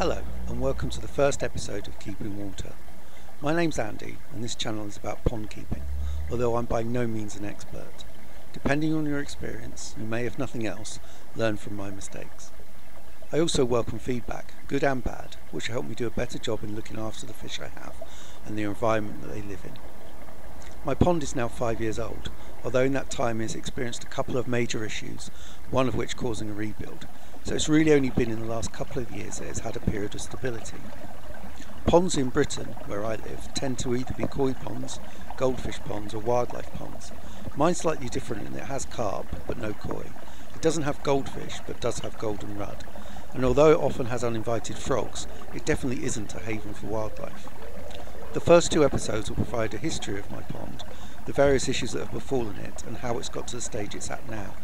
Hello and welcome to the first episode of Keeping Water. My name's Andy and this channel is about pond keeping, although I'm by no means an expert. Depending on your experience, you may, if nothing else, learn from my mistakes. I also welcome feedback, good and bad, which will help me do a better job in looking after the fish I have and the environment that they live in. My pond is now 5 years old, although in that time it has experienced a couple of major issues, one of which causing a rebuild. So it's really only been in the last couple of years that it's had a period of stability. Ponds in Britain, where I live, tend to either be koi ponds, goldfish ponds or wildlife ponds. Mine's slightly different in that it has carp but no koi. It doesn't have goldfish but does have golden rudd. And although it often has uninvited frogs, it definitely isn't a haven for wildlife. The first two episodes will provide a history of my pond, the various issues that have befallen it and how it's got to the stage it's at now.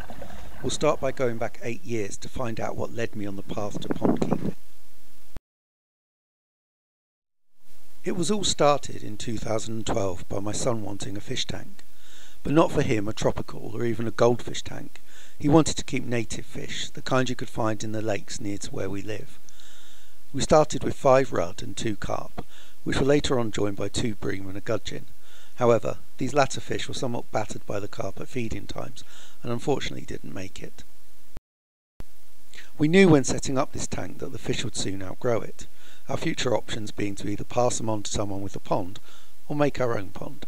We'll start by going back 8 years to find out what led me on the path to pond keeping. It was all started in 2012 by my son wanting a fish tank, but not for him a tropical or even a goldfish tank. He wanted to keep native fish, the kind you could find in the lakes near to where we live. We started with 5 rudd and 2 carp, which were later on joined by 2 bream and a gudgeon. However, these latter fish were somewhat battered by the carp at feeding times and unfortunately didn't make it. We knew when setting up this tank that the fish would soon outgrow it, our future options being to either pass them on to someone with a pond or make our own pond.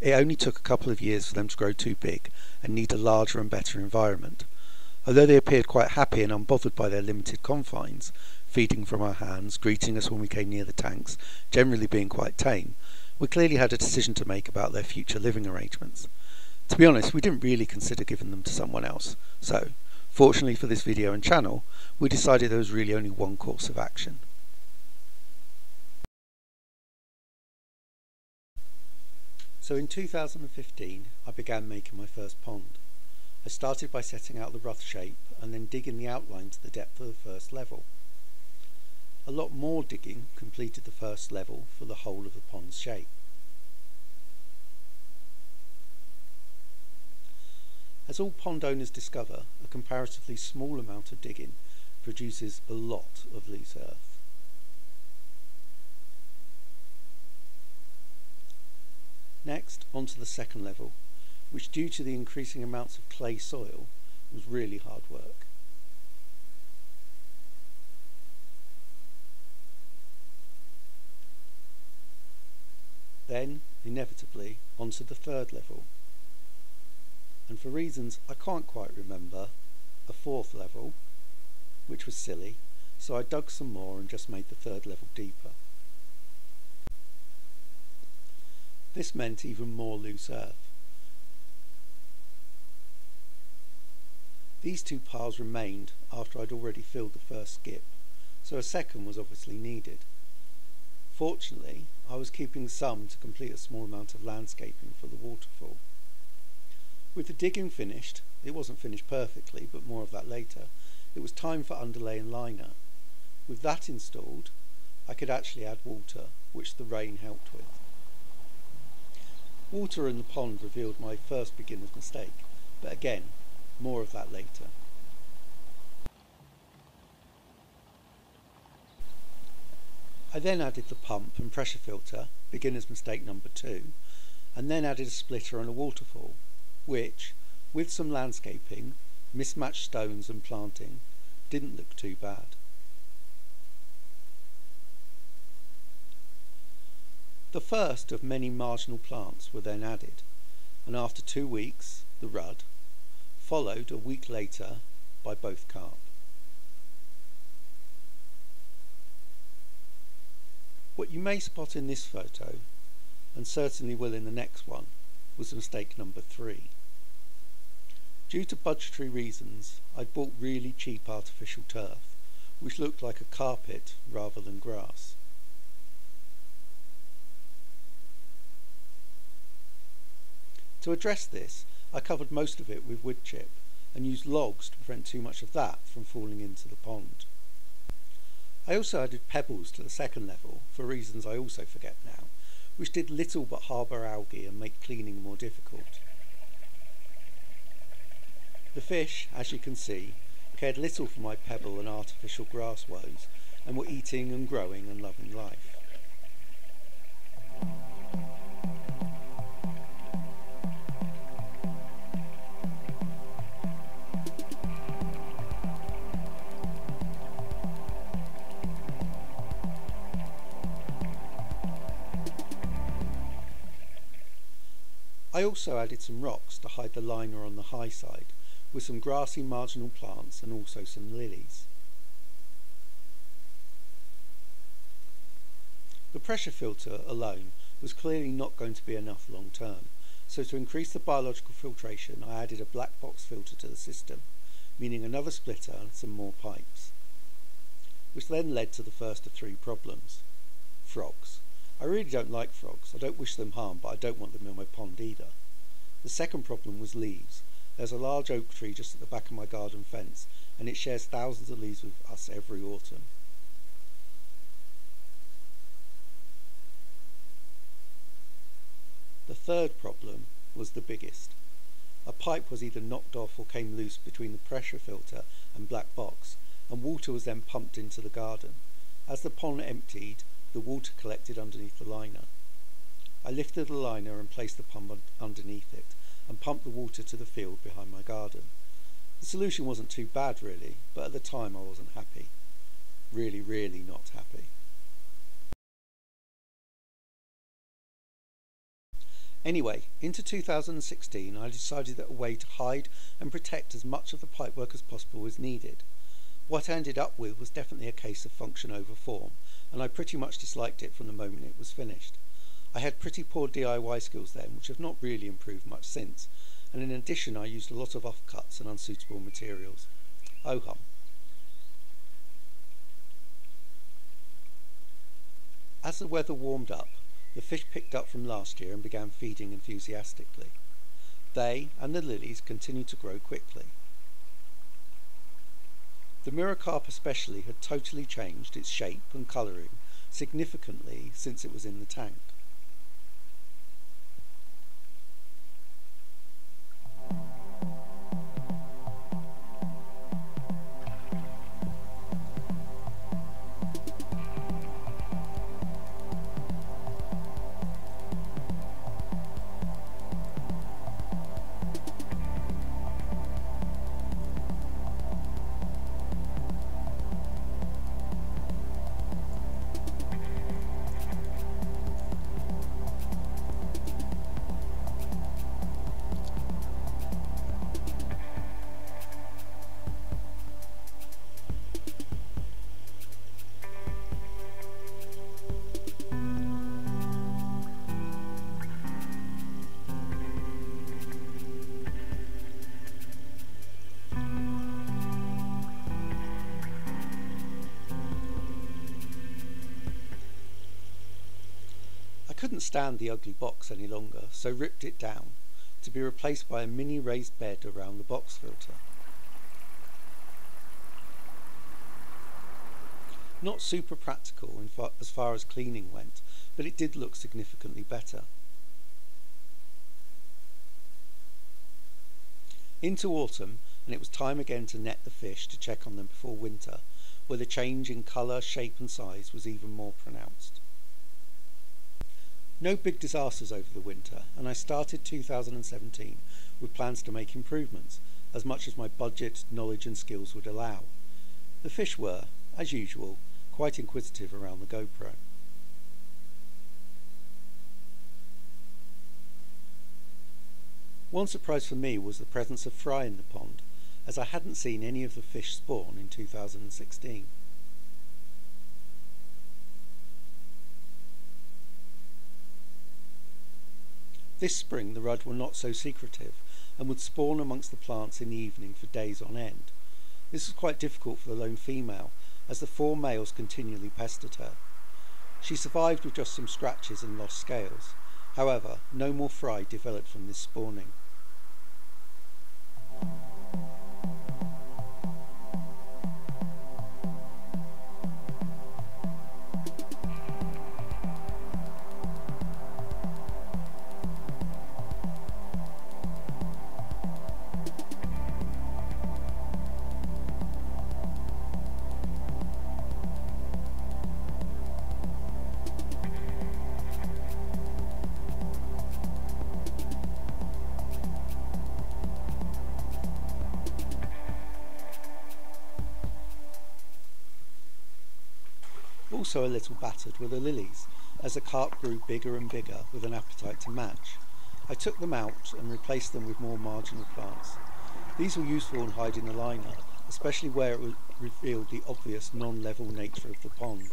It only took a couple of years for them to grow too big and need a larger and better environment. Although they appeared quite happy and unbothered by their limited confines, feeding from our hands, greeting us when we came near the tanks, generally being quite tame, we clearly had a decision to make about their future living arrangements. To be honest, we didn't really consider giving them to someone else, so, fortunately for this video and channel, we decided there was really only one course of action. So in 2015, I began making my first pond. I started by setting out the rough shape and then digging the outline to the depth of the first level. A lot more digging completed the first level for the whole of the pond's shape. As all pond owners discover, a comparatively small amount of digging produces a lot of loose earth. Next, onto the second level, which due to the increasing amounts of clay soil was really hard work. Then, inevitably, onto the third level, and for reasons I can't quite remember, a fourth level, which was silly, so I dug some more and just made the third level deeper. This meant even more loose earth. These 2 piles remained after I'd already filled the first skip, so a second was obviously needed. Fortunately, I was keeping some to complete a small amount of landscaping for the waterfall. With the digging finished, it wasn't finished perfectly, but more of that later, it was time for underlay and liner. With that installed, I could actually add water, which the rain helped with. Water in the pond revealed my first beginner's mistake, but again, more of that later. I then added the pump and pressure filter, beginner's mistake number 2, and then added a splitter and a waterfall, which, with some landscaping, mismatched stones and planting, didn't look too bad. The first of many marginal plants were then added, and after 2 weeks, the rudd, followed a week later by both carp. What you may spot in this photo, and certainly will in the next one, was mistake number 3. Due to budgetary reasons, I'd bought really cheap artificial turf, which looked like a carpet rather than grass. To address this, I covered most of it with wood chip and used logs to prevent too much of that from falling into the pond. I also added pebbles to the second level, for reasons I also forget now, which did little but harbour algae and make cleaning more difficult. The fish, as you can see, cared little for my pebble and artificial grass woes, and were eating and growing and loving life. I also added some rocks to hide the liner on the high side, with some grassy marginal plants and also some lilies. The pressure filter alone was clearly not going to be enough long term, so to increase the biological filtration I added a black box filter to the system, meaning another splitter and some more pipes. Which then led to the first of 3 problems. Frogs. I really don't like frogs. I don't wish them harm, but I don't want them in my pond either. The second problem was leaves. There's a large oak tree just at the back of my garden fence, and it shares thousands of leaves with us every autumn. The third problem was the biggest. A pipe was either knocked off or came loose between the pressure filter and black box, and water was then pumped into the garden. As the pond emptied, the water collected underneath the liner. I lifted the liner and placed the pump underneath it, and pumped the water to the field behind my garden. The solution wasn't too bad really, but at the time I wasn't happy. Really not happy. Anyway, into 2016 I decided that a way to hide and protect as much of the pipework as possible was needed. What I ended up with was definitely a case of function over form, and I pretty much disliked it from the moment it was finished. I had pretty poor DIY skills then, which have not really improved much since, and in addition I used a lot of offcuts and unsuitable materials. Oh hum. As the weather warmed up, the fish picked up from last year and began feeding enthusiastically. They and the lilies continued to grow quickly. The mirrorcarp especially had totally changed its shape and colouring significantly since it was in the tank. I couldn't stand the ugly box any longer, so ripped it down, to be replaced by a mini raised bed around the box filter. Not super practical as far as cleaning went, but it did look significantly better. Into autumn, and it was time again to net the fish to check on them before winter, where the change in colour, shape and size was even more pronounced. No big disasters over the winter, and I started 2017 with plans to make improvements, as much as my budget, knowledge and skills would allow. The fish were, as usual, quite inquisitive around the GoPro. One surprise for me was the presence of fry in the pond, as I hadn't seen any of the fish spawn in 2016. This spring the rudd were not so secretive and would spawn amongst the plants in the evening for days on end. This was quite difficult for the lone female, as the 4 males continually pestered her. She survived with just some scratches and lost scales. However, no more fry developed from this spawning. Also a little battered were the lilies, as the carp grew bigger and bigger with an appetite to match. I took them out and replaced them with more marginal plants. These were useful in hiding the liner, especially where it revealed the obvious non-level nature of the pond.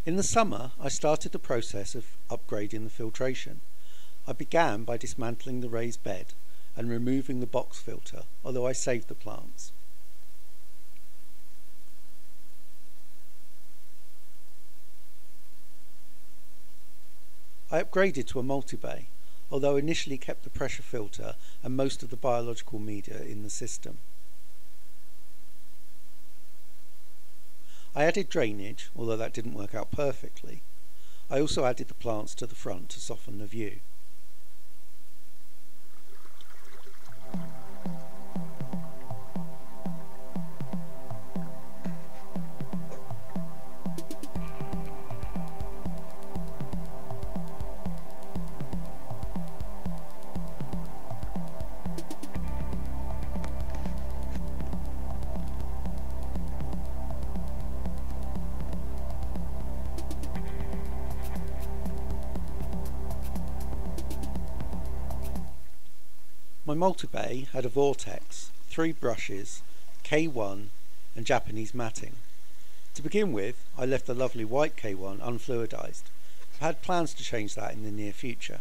In the summer, I started the process of upgrading the filtration. I began by dismantling the raised bed and removing the box filter, although I saved the plants. I upgraded to a multi-bay, although initially kept the pressure filter and most of the biological media in the system. I added drainage, although that didn't work out perfectly. I also added the plants to the front to soften the view. My multi-bay had a vortex, 3 brushes, K1 and Japanese matting. To begin with, I left the lovely white K1 unfluidized. I had plans to change that in the near future.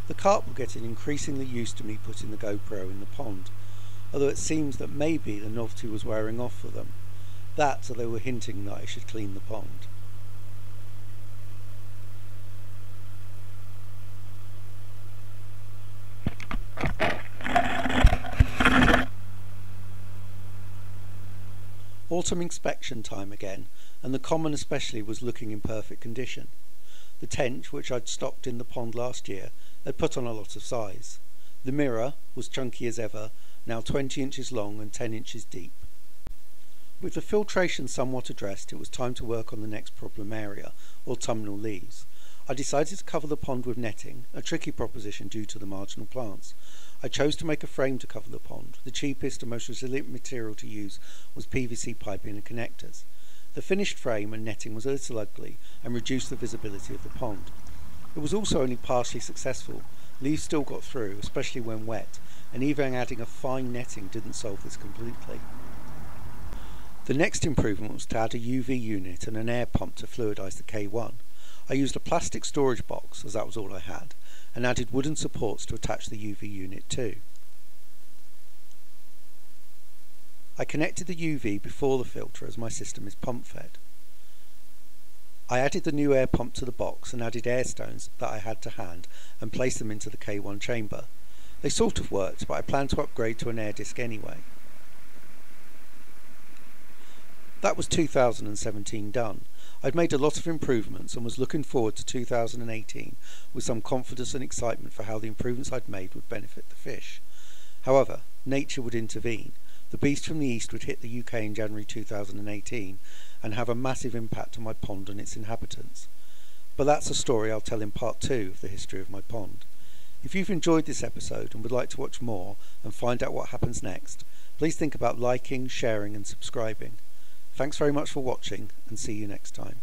The carp were getting increasingly used to me putting the GoPro in the pond, although it seems that maybe the novelty was wearing off for them. That, or they were hinting that I should clean the pond. Autumn inspection time again, and the common especially was looking in perfect condition. The tench, which I'd stocked in the pond last year, had put on a lot of size. The mirror was chunky as ever, now 20 inches long and 10 inches deep. With the filtration somewhat addressed, it was time to work on the next problem area, autumnal leaves. I decided to cover the pond with netting, a tricky proposition due to the marginal plants. I chose to make a frame to cover the pond. The cheapest and most resilient material to use was PVC piping and connectors. The finished frame and netting was a little ugly and reduced the visibility of the pond. It was also only partially successful. Leaves still got through, especially when wet, and even adding a fine netting didn't solve this completely. The next improvement was to add a UV unit and an air pump to fluidise the K1. I used a plastic storage box, as that was all I had, and added wooden supports to attach the UV unit to. I connected the UV before the filter as my system is pump fed. I added the new air pump to the box and added air stones that I had to hand and placed them into the K1 chamber. They sort of worked, but I plan to upgrade to an air disc anyway. That was 2017 done. I'd made a lot of improvements and was looking forward to 2018 with some confidence and excitement for how the improvements I'd made would benefit the fish. However, nature would intervene. The beast from the east would hit the UK in January 2018 and have a massive impact on my pond and its inhabitants. But that's a story I'll tell in part 2 of the history of my pond. If you've enjoyed this episode and would like to watch more and find out what happens next, please think about liking, sharing and subscribing. Thanks very much for watching, and see you next time.